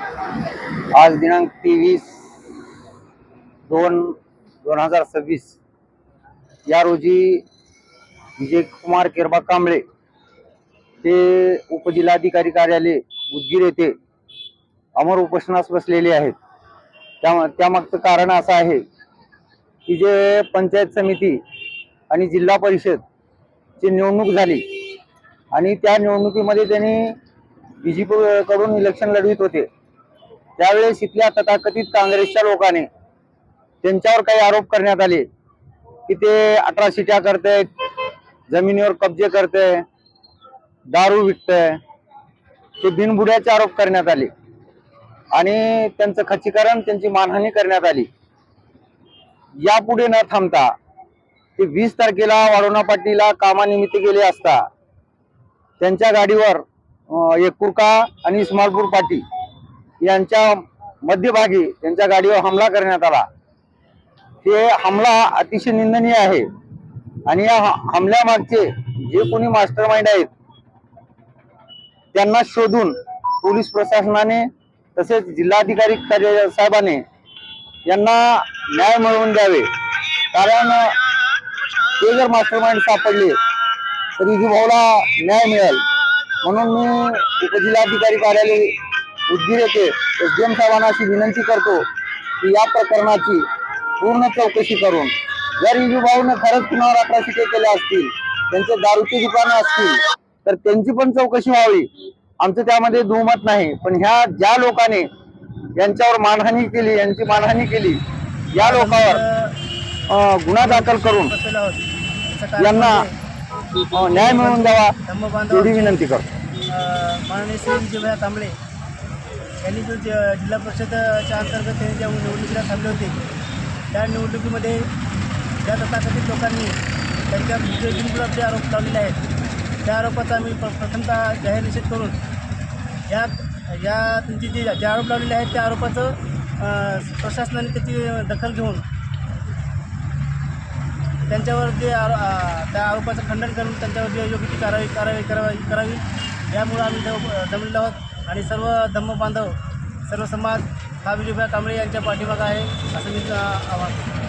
आज दिनांक 23/2/2026 या रोजी विजयकुमार केरबा कांबळे ते उपजिल्हाधिकारी कार्यालय उदगीर येथे अमर उपोषणास बसलेले आहेत। त्यामागचं कारण असं आहे की जे पंचायत समिती आणि जिल्हा परिषद ची निवडणूक झाली आणि त्या निवडणुकीमध्ये त्यांनी बीजेपी कडून इलेक्शन लढवित होते। त्यावेळेस इथल्या तथाकथित काँग्रेसच्या लोकांनी त्यांच्यावर काही आरोप करण्यात आले की ते अट्रॉसिट्या करते, जमिनीवर कब्जे करते, दारू विकते, ते बिनबुड्याचे आरोप करण्यात आले आणि त्यांचं खच्चीकरण, त्यांची मानहानी करण्यात आली। यापुढे न थांबता ते 20 तारखेला वाढोणा पाटीला कामानिमित्त गेले असता त्यांच्या गाडीवर एकूरका आणि इस्मालपूर पाटी यांच्या मध्यभागी त्यांच्या गाडीवर हमला करण्यात आला। हे हमला अतिशय निंदनीय आहे आणि या हमल्यामागचे जे कोणी मास्टरमाइंड आहेत त्यांना शोधून पोलीस प्रशासनाने तसेच जिल्हाधिकारी साहेबांनी यांना न्याय मिळवून द्यावे। कारण ते जर मास्टरमाइंड सापडले तर विजूभाऊला न्याय मिळेल। म्हणून मी उपजिल्हाधिकारी कार्यालय उदगीर येथे एसडीएम साहेबांना अशी विनंती करतो की या प्रकरणाची पूर्ण चौकशी करून जर विजूभाऊने खरंच कुणावर अट्रॉसिटी केल्या असतील, त्यांचे दारूची दुकानं असतील तर त्यांची पण चौकशी व्हावी। आमचं त्यामध्ये दुमत नाही, पण ह्या ज्या लोकांनी यांच्यावर मानहानी केली, यांची मानहानी केली, या लोकांवर गुन्हा दाखल करून यांना न्याय मिळवून द्यावा एवढी विनंती करतो। माननीय श्री विजयभाई कांबळे यांनी जो जिल्हा परिषदच्या अंतर्गत त्यांनी ज्या निवडणुकीला थांबले होते त्या निवडणुकीमध्ये ज्या तथाकथित लोकांनी त्यांच्यावर बिनबुडाचे आरोप लावलेले आहेत त्या आरोपाचा आम्ही प्रथमतः जाहीर निषेध करून या त्यांची जे आरोप लावलेले आहेत त्या आरोपाचं प्रशासनाने त्याची दखल घेऊन त्यांच्यावर जे त्या आरोपाचं खंडन करून त्यांच्यावर जे योग्य ती कारवाई करावी यामुळे आम्ही जमलेलो आहोत आणि सर्व धम्म बांधव, सर्व समाज हा विजयभाई कांबळे यांच्या पाठीमागे आहे असं मी आवाहन करतो।